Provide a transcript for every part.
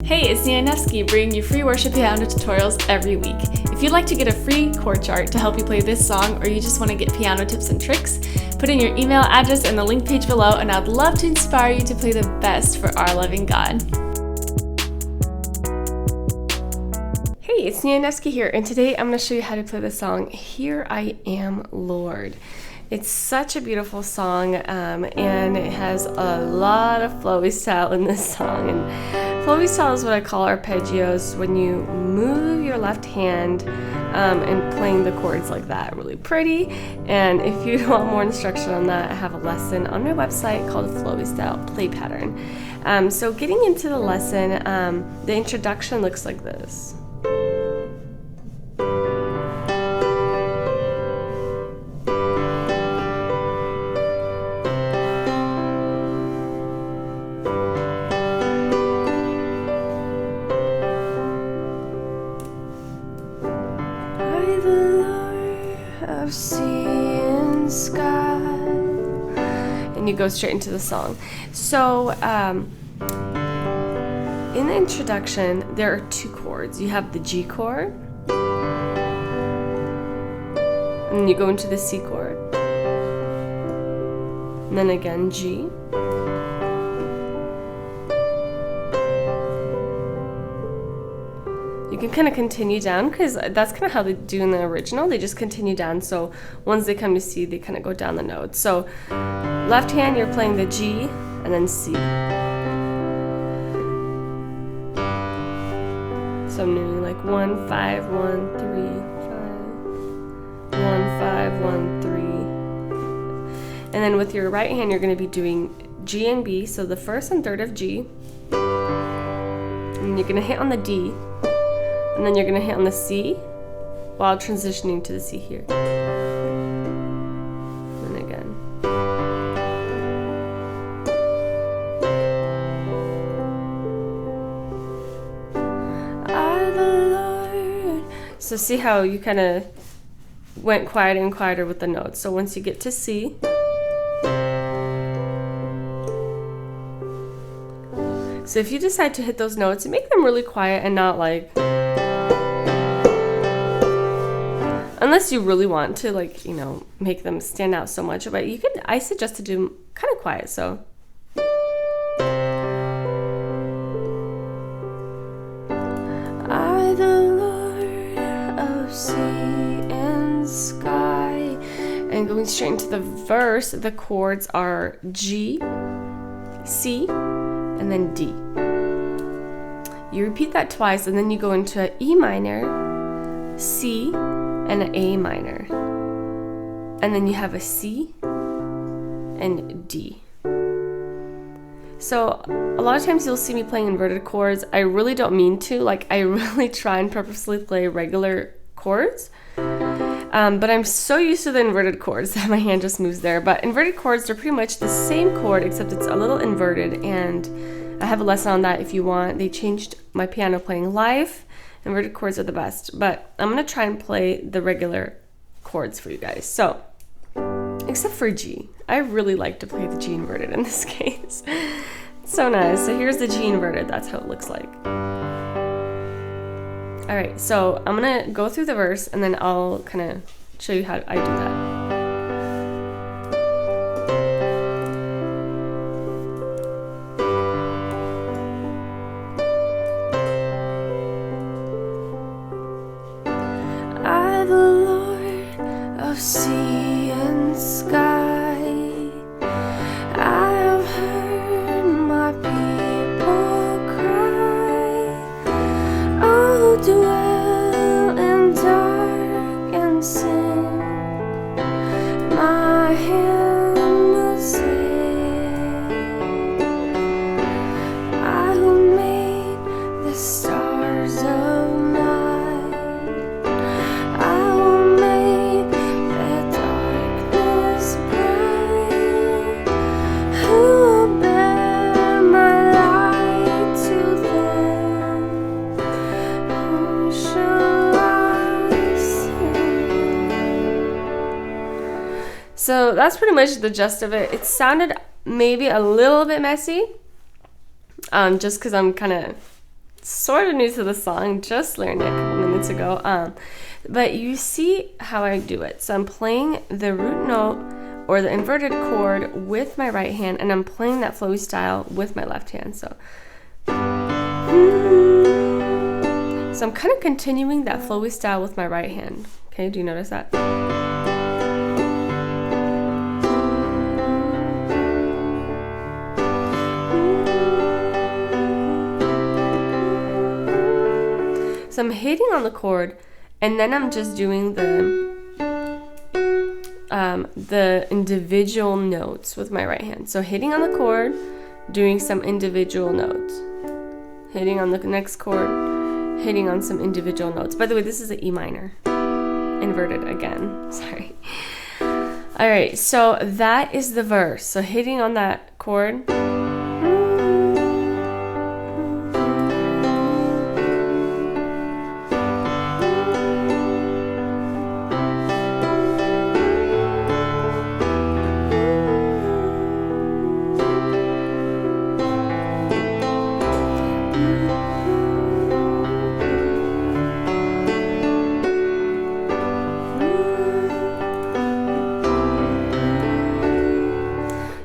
Hey, it's Nia Nevsky bringing you free worship piano tutorials every week. If you'd like to get a free chord chart to help you play this song, or you just want to get piano tips and tricks, put in your email address in the link page below, and I'd love to inspire you to play the best for our loving God. Hey, it's Nia Nevsky here, and today I'm going to show you how to play the song, Here I Am, Lord. It's such a beautiful song, and it has a lot of flowy style in this song. And flowy style is what I call arpeggios, when you move your left hand and playing the chords like that. Really pretty. And if you want more instruction on that, I have a lesson on my website called Flowy Style Play Pattern. So getting into the lesson, the introduction looks like this. Of sea and sky, and you go straight into the song. So in the introduction there are two chords. You have the G chord, and then you go into the C chord, and then again G, you can kind of continue down, because that's kind of how they do in the original. They just continue down, so once they come to C, they kind of go down the notes. So left hand, you're playing the G and then C. So I'm doing like 1 5 1 3 5 1 5 1 3, and then with your right hand, you're going to be doing G and B. So the first and third of G, and you're going to hit on the D. And then you're going to hit on the C while transitioning to the C here. And again. I the Lord. So see how you kind of went quieter and quieter with the notes. So once you get to C, so if you decide to hit those notes, make them really quiet and not like, unless you really want to, like, you know, make them stand out so much. But you could, I suggest to do them kind of quiet. So I the Lord of sea and sky. And going straight into the verse, the chords are G, C, and then D. You repeat that twice, and then you go into E minor, C, and an A minor, and then you have a C and D. So a lot of times you'll see me playing inverted chords. I really don't mean to, like, I really try and purposely play regular chords, but I'm so used to the inverted chords that my hand just moves there. But inverted chords are pretty much the same chord, except it's a little inverted, and I have a lesson on that if you want. They changed my piano playing live. Inverted chords are the best, but I'm going to try and play the regular chords for you guys. So, except for G. I really like to play the G inverted in this case. It's so nice. So here's the G inverted. That's how it looks like. Alright, so I'm going to go through the verse, and then I'll kind of show you how I do that. Sea and sky, I have heard my people cry, all who dwell in dark and sin, my hand will sing. I who made the stars of night, I will make So that's pretty much the gist of it. It sounded maybe a little bit messy, just because I'm kind of sort of new to the song, just learned it a couple minutes ago. But you see how I do it. So I'm playing the root note or the inverted chord with my right hand, and I'm playing that flowy style with my left hand. So I'm kind of continuing that flowy style with my right hand. Okay, do you notice that? So I'm hitting on the chord, and then I'm just doing the individual notes with my right hand. So hitting on the chord, doing some individual notes. Hitting on the next chord, hitting on some individual notes. By the way, this is an E minor. Inverted again. Sorry. All right, so that is the verse. So hitting on that chord.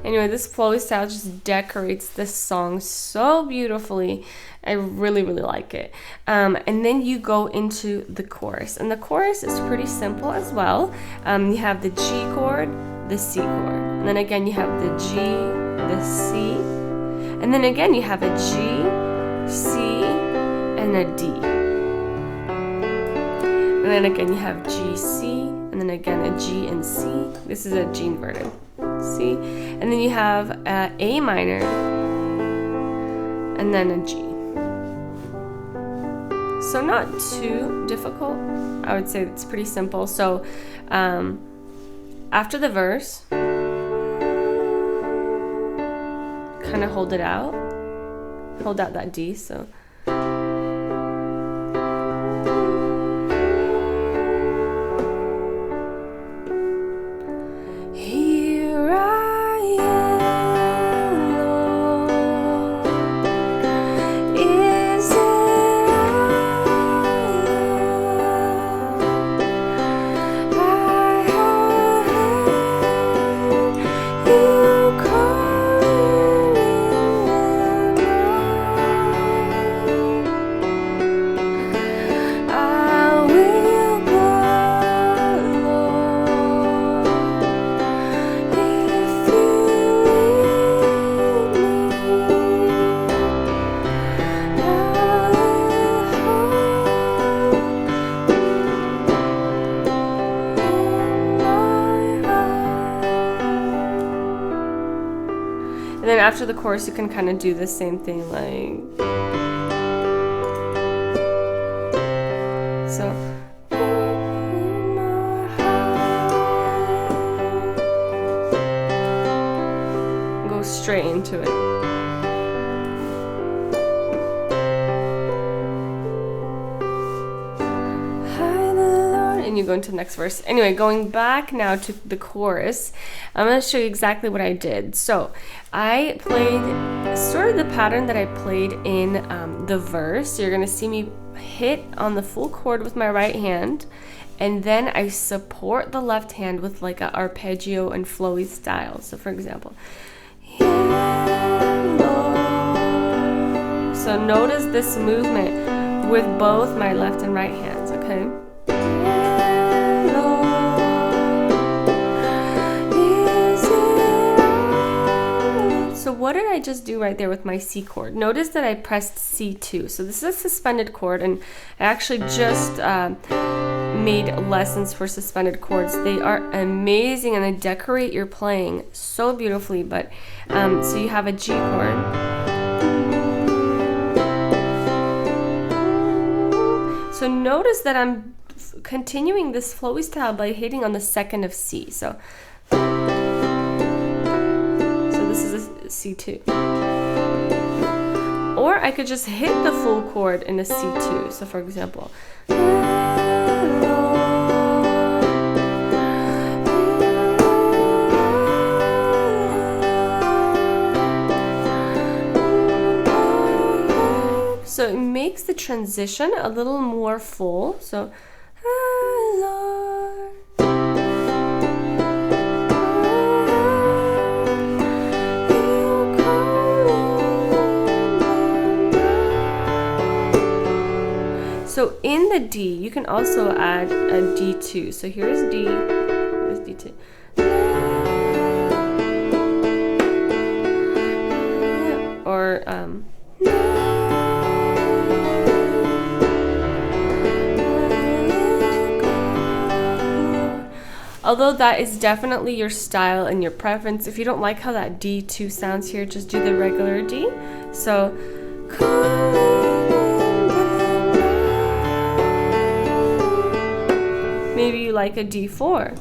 Anyway, this flowy style just decorates this song so beautifully. I really, really like it. And then you go into the chorus. And the chorus is pretty simple as well. You have the G chord, the C chord. And then again, you have the G, the C. And then again, you have a G, C, and a D. And then again, you have G, C, and then again, a G and C. This is a G inverted. C, and then you have A minor, and then a G. So not too difficult. I would say it's pretty simple. So after the verse, kind of hold out that D. So. And then after the chorus, you can kind of do the same thing, like so. Go straight into it. And you go into the next verse. Anyway, going back now to the chorus, I'm going to show you exactly what I did. So I played sort of the pattern that I played in the verse. So you're going to see me hit on the full chord with my right hand, and then I support the left hand with like an arpeggio and flowy style. So for example, so notice this movement with both my left and right hands, okay? So what did I just do right there with my C chord? Notice that I pressed C2. So this is a suspended chord, and I actually just made lessons for suspended chords. They are amazing, and they decorate your playing so beautifully. But so you have a G chord. So notice that I'm continuing this flowy style by hitting on the second of C. So this is a C2. Or I could just hit the full chord in a C2. So for example, so it makes the transition a little more full. So, ah, Lord. So in the D, you can also add a D2. So here's D, here's D2. Or although that is definitely your style and your preference, if you don't like how that D2 sounds here, just do the regular D. So maybe you like a D4.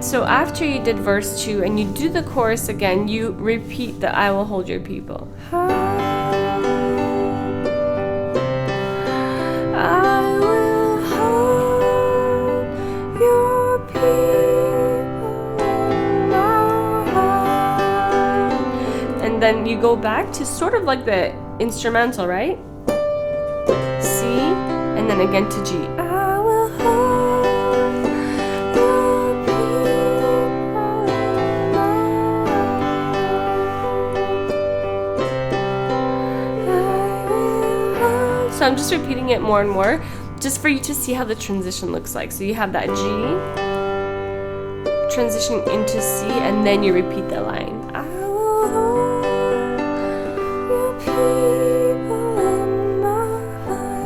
So after you did verse 2 and you do the chorus again, you repeat the I will hold your people. I will hold your people in my heart. And then you go back to sort of like the instrumental, right? C, and then again to G. I will hold. So I'm just repeating it more and more, just for you to see how the transition looks like. So you have that G, transition into C, and then you repeat the line. I will hold your people in my heart.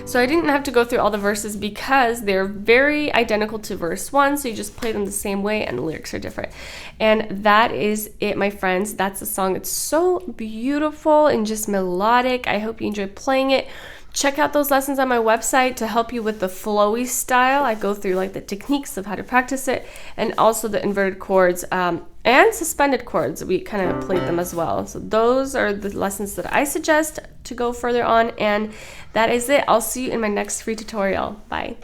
So I didn't have to go through all the verses because they're very identical to verse 1, so you just play them the same way and the lyrics are different. And that is it, my friends. That's the song. It's so beautiful and just melodic. I hope you enjoy playing it. Check out those lessons on my website to help you with the flowy style. I go through like the techniques of how to practice it, and also the inverted chords and suspended chords. We kind of played them as well. So those are the lessons that I suggest to go further on. And that is it. I'll see you in my next free tutorial. Bye.